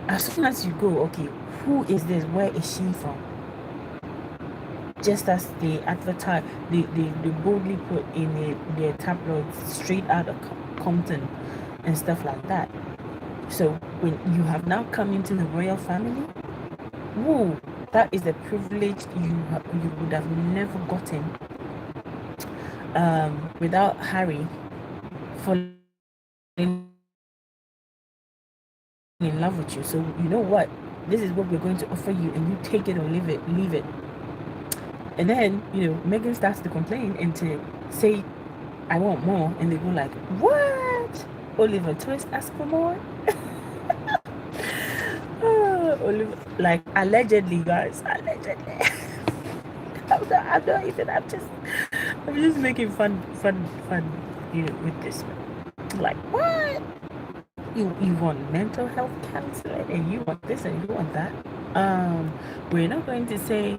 as soon as you go, okay, who is this, where is she from, just as they advertise, they boldly put in their tabloids, straight out of Compton and stuff like that. So when you have now come into the royal family, whoa, that is a privilege you would have never gotten without Harry falling in love with you. So you know what, this is what we're going to offer you, and you take it or leave it. And then Meghan starts to complain and to say, I want more, and they go like, what? Oliver Twist asked for more? Oliver, like, allegedly, guys, allegedly. I'm just making fun, with this. Like, what? You want mental health counseling, and you want this and you want that? We're not going to say,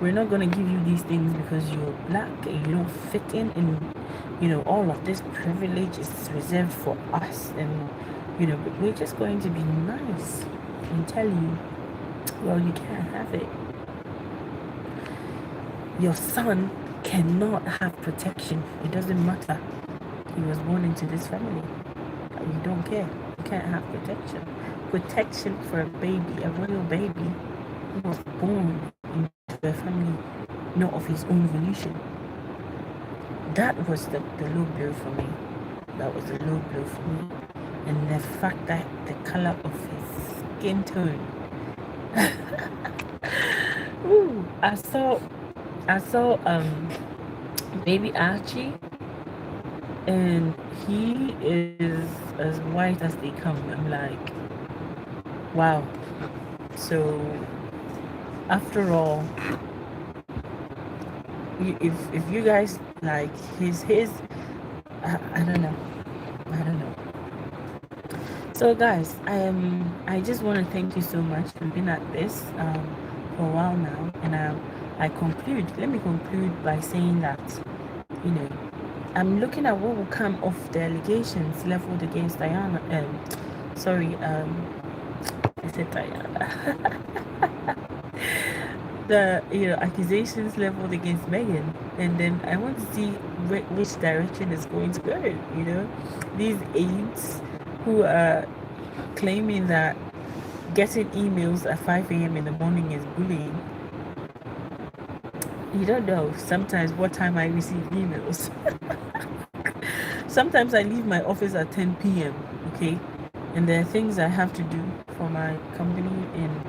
we're not going to give you these things because you're black and you don't fit in, and all of this privilege is reserved for us, and but we're just going to be nice and tell you, well, you can't have it. Your son cannot have protection. It doesn't matter. He was born into this family. You don't care. You can't have protection. Protection for a baby, a royal baby who was born into a family not of his own volition. That was the low blow for me. That was the low blow for me. And the fact that the color of his skin tone. Ooh, I saw baby Archie, and he is as white as they come. I'm like, wow. So after all, if you guys like his I don't know. So guys, I just want to thank you so much for being at this for a while now, and let me conclude by saying that, you know, I'm looking at what will come of the allegations leveled against Diana. I said Diana. The accusations leveled against Meghan, and then I want to see which direction it's going to go. These aides who are claiming that getting emails at 5 a.m. in the morning is bullying. You don't know sometimes what time I receive emails. Sometimes I leave my office at 10 p.m. okay, and there are things I have to do for my company, and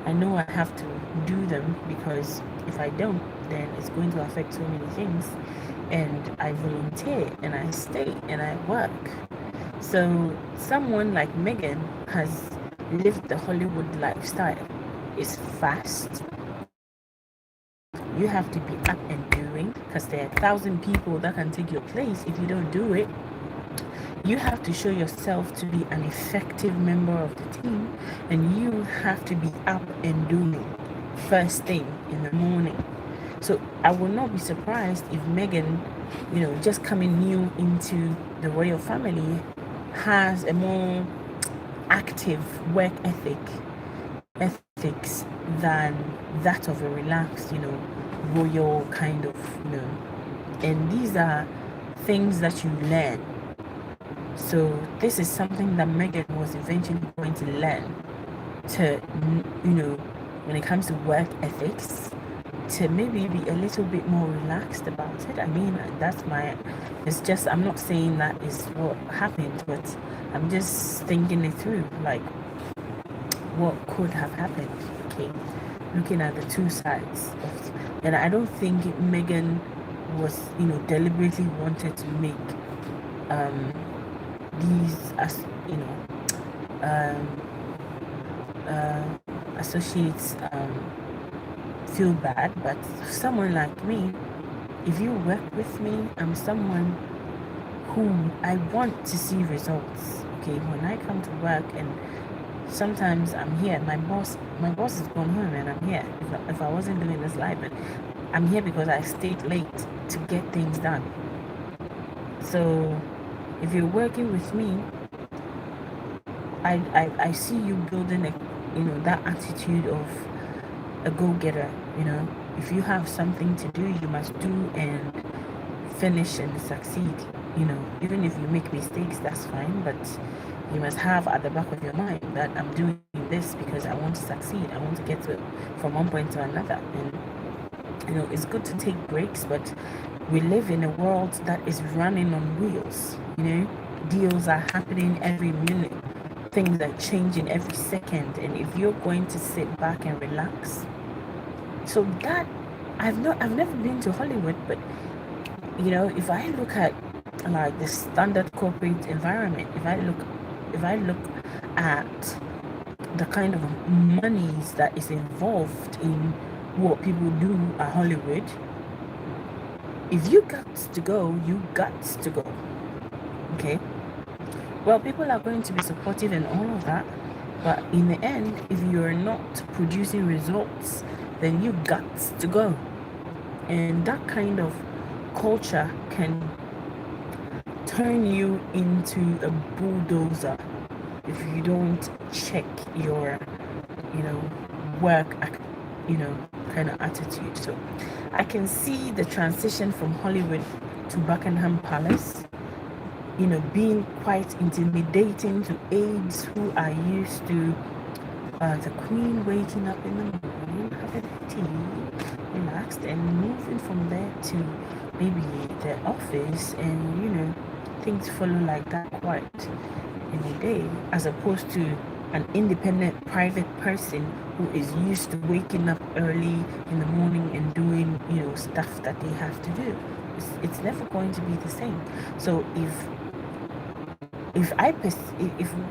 I know I have to do them, because if I don't, then it's going to affect so many things. And I volunteer, and I stay, and I work. So someone like Meghan has lived the Hollywood lifestyle. It's fast. You have to be up and doing, because there are 1,000 people that can take your place. If you don't do it, you have to show yourself to be an effective member of the team, and you have to be up and doing first thing in the morning. So I will not be surprised if Meghan, just coming new into the royal family, has a more active work ethics than that of a relaxed, royal kind of, and these are things that you learn. So this is something that Meghan was eventually going to learn, to, when it comes to work ethics, to maybe be a little bit more relaxed about it. I mean, I'm not saying that is what happened, but I'm just thinking it through, like what could have happened, okay, looking at the two sides. And I don't think Meghan was, deliberately wanted to make these, associates feel bad. But someone like me, if you work with me, I'm someone who I want to see results. Okay, when I come to work, and sometimes I'm here, my boss is gone home, and I'm here. If I wasn't doing this live, but I'm here because I stayed late to get things done. So if you're working with me, I see you building that attitude of a go-getter. If you have something to do, you must do and finish and succeed. Even if you make mistakes, that's fine, but you must have at the back of your mind that I'm doing this because I want to succeed. I want to get from one point to another. And it's good to take breaks, but we live in a world that is running on wheels. Deals are happening every minute, things are changing every second, and if you're going to sit back and relax, so that I've never been to Hollywood, but if I look at like the standard corporate environment, if I look at the kind of monies that is involved in what people do at Hollywood, if you got to go, you got to go. Okay, well, people are going to be supportive and all of that, but in the end, if you're not producing results, then you got to go. And that kind of culture can turn you into a bulldozer if you don't check your work kind of attitude. So I can see the transition from Hollywood to Buckingham Palace, you know, being quite intimidating to aides who are used to the Queen waking up in the morning, having tea, relaxed, and moving from there to maybe the office, and you know, things follow like that quite in a day, as opposed to an independent private person who is used to waking up early in the morning and doing, you know, stuff that they have to do. It's never going to be the same. So if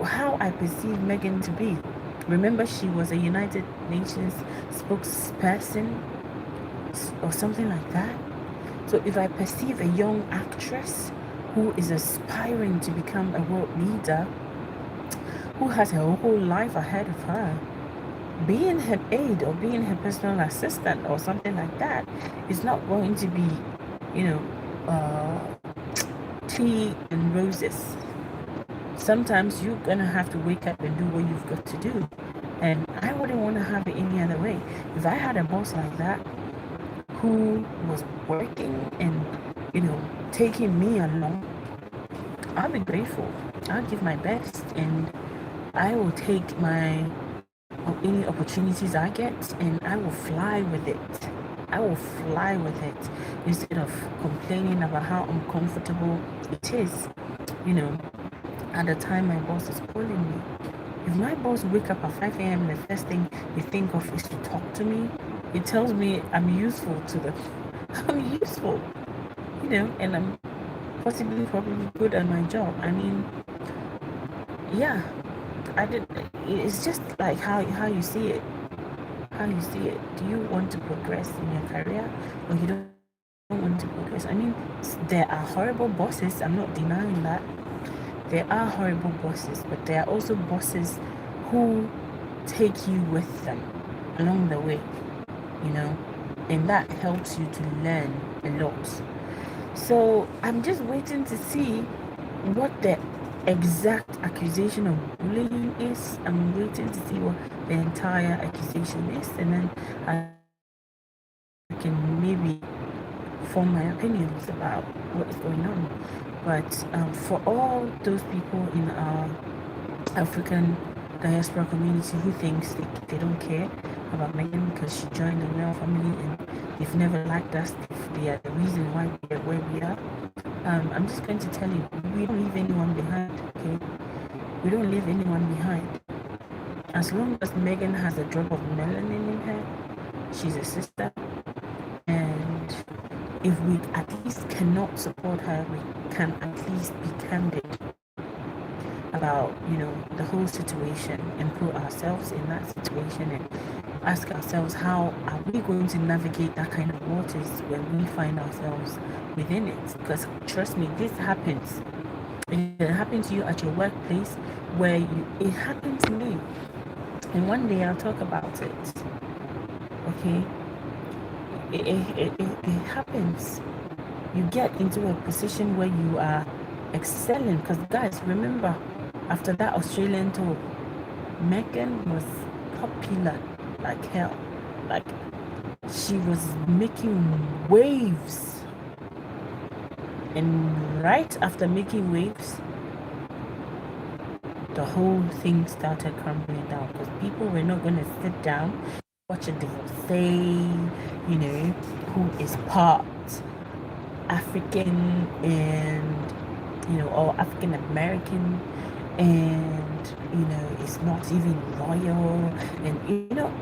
how I perceive Meghan to be, remember she was a United Nations spokesperson or something like that. So if I perceive a young actress who is aspiring to become a world leader, who has her whole life ahead of her, being her aide or being her personal assistant or something like that is not going to be, you know, tea and roses. Sometimes you're gonna have to wake up and do what you've got to do, and I wouldn't want to have it any other way. If I had a boss like that who was working and, you know, taking me along, I'll be grateful. I'll give my best, and I will take any opportunities I get, and I will fly with it. I will fly with it instead of complaining about how uncomfortable it is, you know, at the time my boss is calling me. If my boss wake up at 5 a.m. and the first thing they think of is to talk to me, it tells me I'm useful to them. I'm useful, you know, and I'm possibly probably good at my job. I mean, yeah, it's just like how you see it. How you see it. Do you want to progress in your career, or you don't want to progress? I mean, there are horrible bosses. I'm not denying that. There are horrible bosses, but there are also bosses who take you with them along the way, you know, and that helps you to learn a lot. So I'm just waiting to see what the exact accusation of bullying is. I'm waiting to see what the entire accusation is, and then I can maybe form my opinions about what is going on. But for all those people in our African diaspora community who thinks they don't care about Meghan because she joined the royal family and they've never liked us, they are the reason why we are where we are, I'm just going to tell you, we don't leave anyone behind, okay? We don't leave anyone behind. As long as Meghan has a drop of melanin in her, she's a sister, and if we at least cannot support her, we can at least be candid about, you know, the whole situation and put ourselves in that situation and ask ourselves, how are we going to navigate that kind of waters when we find ourselves within it? Because trust me, this happens. It can happen to you at your workplace, where it happened to me, and one day I'll talk about it. Okay, it happens. You get into a position where you are excelling, because guys, remember, after that Australian tour, Meghan was popular like hell. Like, she was making waves, and right after making waves, the whole thing started crumbling down, because people were not going to sit down, watch a divorcee, you know, who is part African and, you know, or African American, and, you know, it's not even loyal, and, you know,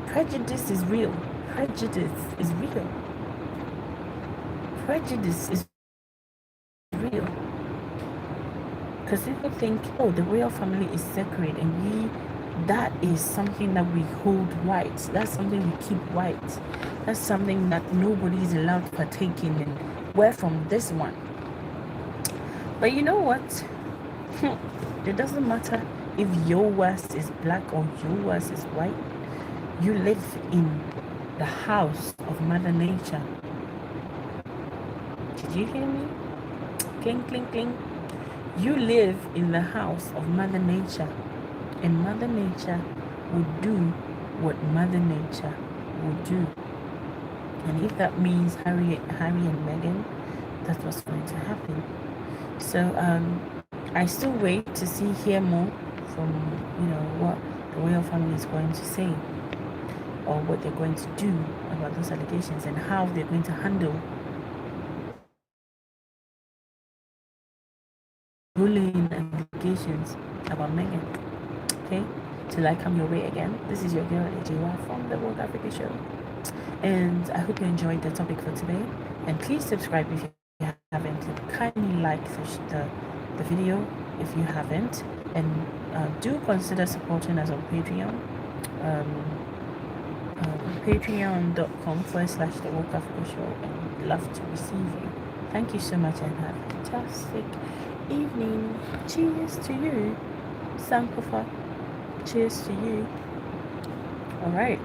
prejudice is real. Prejudice is real. Prejudice is real. Because people think, oh, the royal family is sacred, and that is something that we hold white. That's something we keep white. That's something that nobody is allowed to partake in, and we're from this one. But you know what? It doesn't matter if your West is black or your West is white. You live in the house of Mother Nature. Did you hear me? Cling, cling, cling. You live in the house of Mother Nature, and Mother Nature will do what Mother Nature will do. And if that means Harry and Meghan, that's what's going to happen. So I still wait to hear more from what the royal family is going to say, or what they're going to do about those allegations, and how they're going to handle bullying allegations about Meghan. Okay, till I come your way again, this is your girl Ejiwa from the World Africa Show, and I hope you enjoyed the topic for today. And please subscribe if you haven't. Kindly like the video if you haven't, and do consider supporting us on Patreon. Patreon.com/The World Africa Show, and love to receive you. Thank you so much, and have a fantastic evening. Cheers to you. Sankofa. Cheers to you. All right.